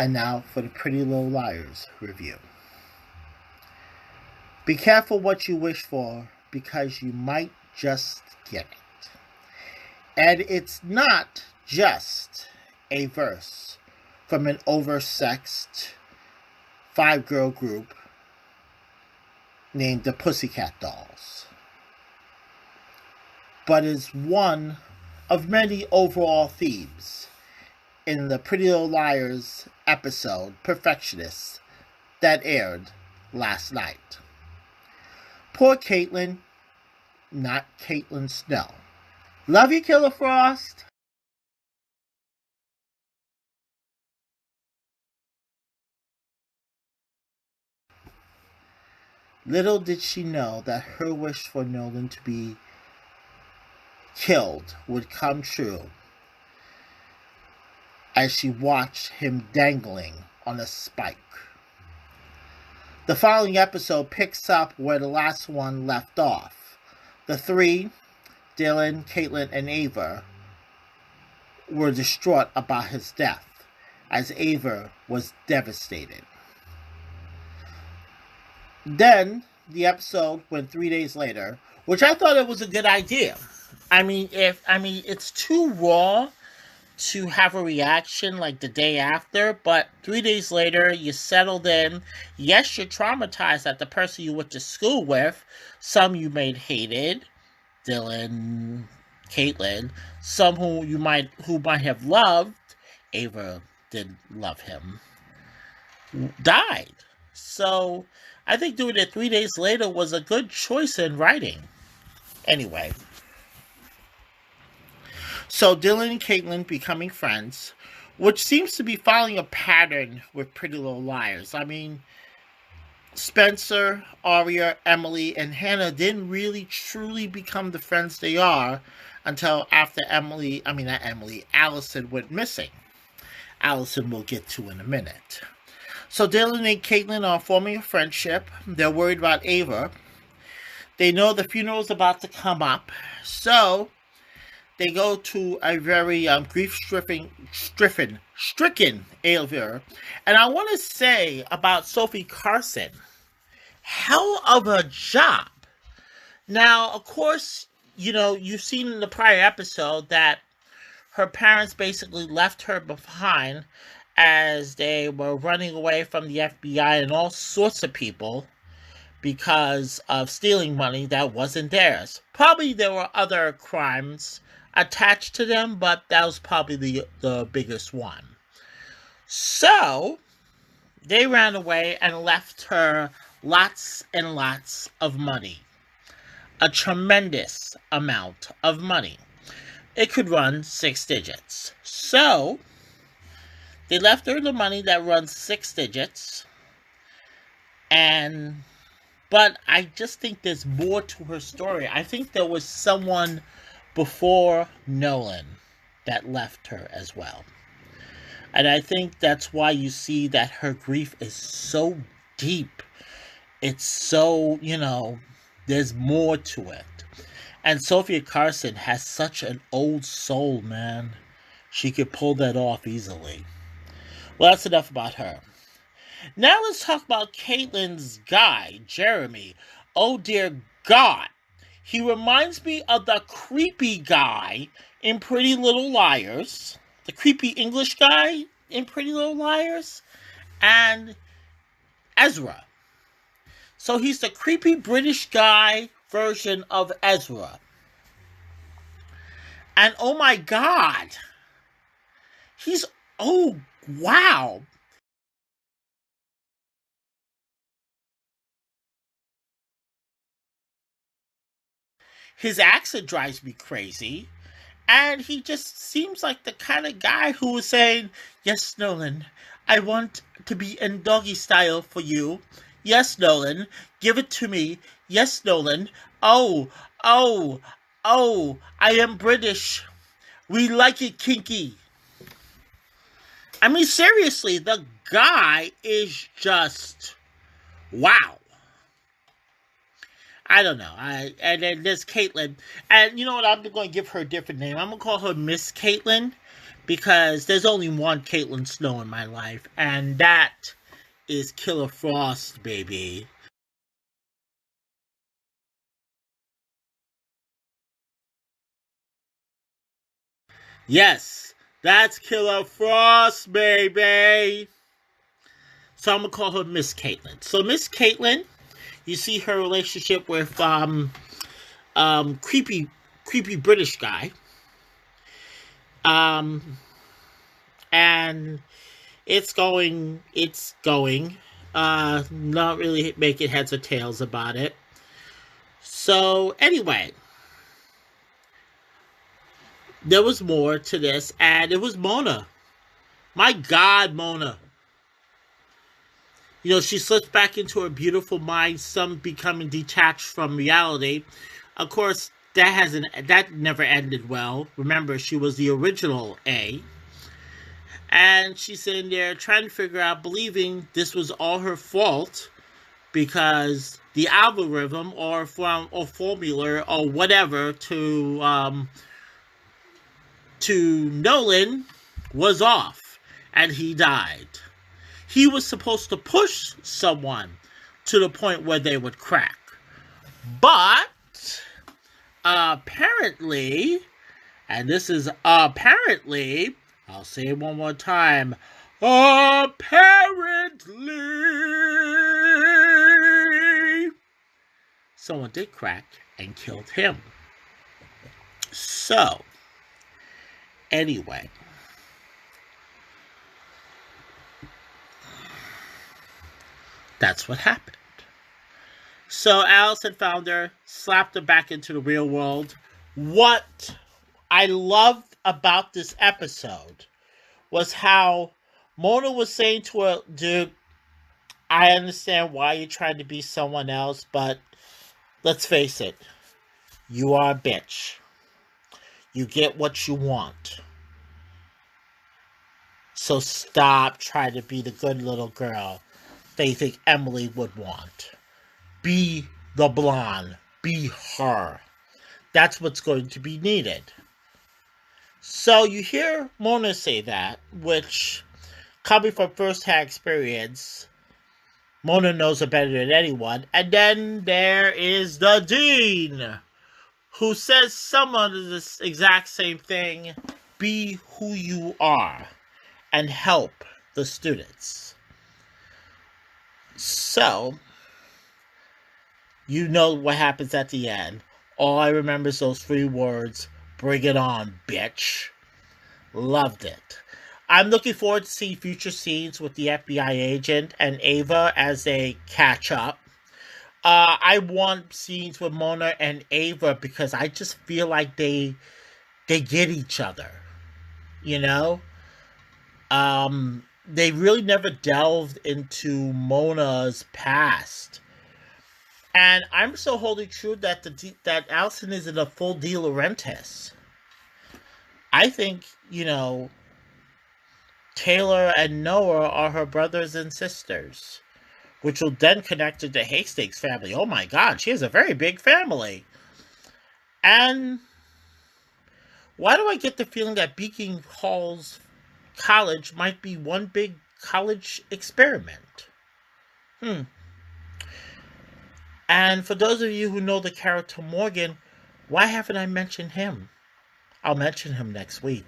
And now for the Pretty Little Liars review. Be careful what you wish for, because you might just get it. And it's not just a verse from an oversexed five-girl group named the Pussycat Dolls, but is one of many overall themes in the Pretty Little Liars episode Perfectionist that aired last night. Poor Caitlin, not Caitlin Snow. Love you, Killer Frost. Little did she know that her wish for Nolan to be killed would come true as she watched him dangling on a spike. The following episode picks up where the last one left off. The three, Dylan, Caitlin, and Ava, were distraught about his death, as Ava was devastated. Then the episode went 3 days later, which I thought it was a good idea. It's too raw to have a reaction like the day after, but 3 days later, you settled in. Yes, you're traumatized at the person you went to school with. Some you may hated, Dylan, Caitlin. Some who might have loved, Ava didn't love him, died. So I think doing it 3 days later was a good choice in writing. Anyway. So Dylan and Caitlin becoming friends, which seems to be following a pattern with Pretty Little Liars. Spencer, Aria, Emily, and Hannah didn't really truly become the friends they are until after Allison went missing. Allison we'll get to in a minute. So Dylan and Caitlin are forming a friendship. They're worried about Ava. They know the funeral's about to come up, so they go to a very grief-stricken Ava. And I want to say about Sophie Carson, hell of a job. Now, of course, you've seen in the prior episode that her parents basically left her behind as they were running away from the FBI and all sorts of people because of stealing money that wasn't theirs. Probably there were other crimes attached to them, but that was probably the biggest one. So they ran away and left her lots and lots of money. A tremendous amount of money. It could run 6 digits. So they left her the money that runs 6 digits. But I just think there's more to her story. I think there was someone before Nolan that left her as well. And I think that's why you see that her grief is so deep. It's so, there's more to it. And Sophia Carson has such an old soul, man. She could pull that off easily. Well, that's enough about her. Now let's talk about Caitlin's guy, Jeremy. Oh dear God. He reminds me of the creepy guy in Pretty Little Liars. The creepy English guy in Pretty Little Liars. And Ezra. So he's the creepy British guy version of Ezra. And oh my God. Oh wow. His accent drives me crazy. And he just seems like the kind of guy who was saying, yes, Nolan, I want to be in doggy style for you. Yes, Nolan, give it to me. Yes, Nolan. Oh, I am British. We like it kinky. Seriously, the guy is just, wow. I don't know. And then there's Caitlin. And you know what? I'm going to give her a different name. I'm going to call her Miss Caitlin because there's only one Caitlin Snow in my life, and that is Killer Frost, baby. Yes, that's Killer Frost, baby. So I'm gonna call her Miss Caitlin. So Miss Caitlin, you see her relationship with creepy British guy. Um and it's going. Not really making heads or tails about it. So anyway, there was more to this, and it was Mona. My God, Mona. She slips back into her beautiful mind, some becoming detached from reality. Of course, that never ended well. Remember, she was the original A. And she's sitting there trying to figure out, believing this was all her fault because the algorithm or formula or whatever to Nolan was off and he died. He was supposed to push someone to the point where they would crack. But apparently, and this is apparently, I'll say it one more time, apparently, someone did crack and killed him. So, anyway, that's what happened. So Alice had found her, slapped her back into the real world. What I loved about this episode was how Mona was saying to her, dude, I understand why you're trying to be someone else, but let's face it, you are a bitch. You get what you want. So stop trying to be the good little girl they think Emily would want. Be the blonde. Be her. That's what's going to be needed. So you hear Mona say that, which, coming from first-hand experience, Mona knows her better than anyone. And then there is the Dean, who says somewhat of this exact same thing. Be who you are and help the students. So, you know what happens at the end. All I remember is those 3 words, bring it on, bitch. Loved it. I'm looking forward to seeing future scenes with the FBI agent and Ava as they catch up. I want scenes with Mona and Ava because I just feel like they get each other. You know? They really never delved into Mona's past. And I'm still holding true that that Allison isn't a full De Laurentiis. I think, Taylor and Noah are her brothers and sisters, which will then connect to the Hastings family. Oh my God, she has a very big family. And why do I get the feeling that Beacon Hall's college might be one big college experiment? And for those of you who know the character Morgan, why haven't I mentioned him? I'll mention him next week.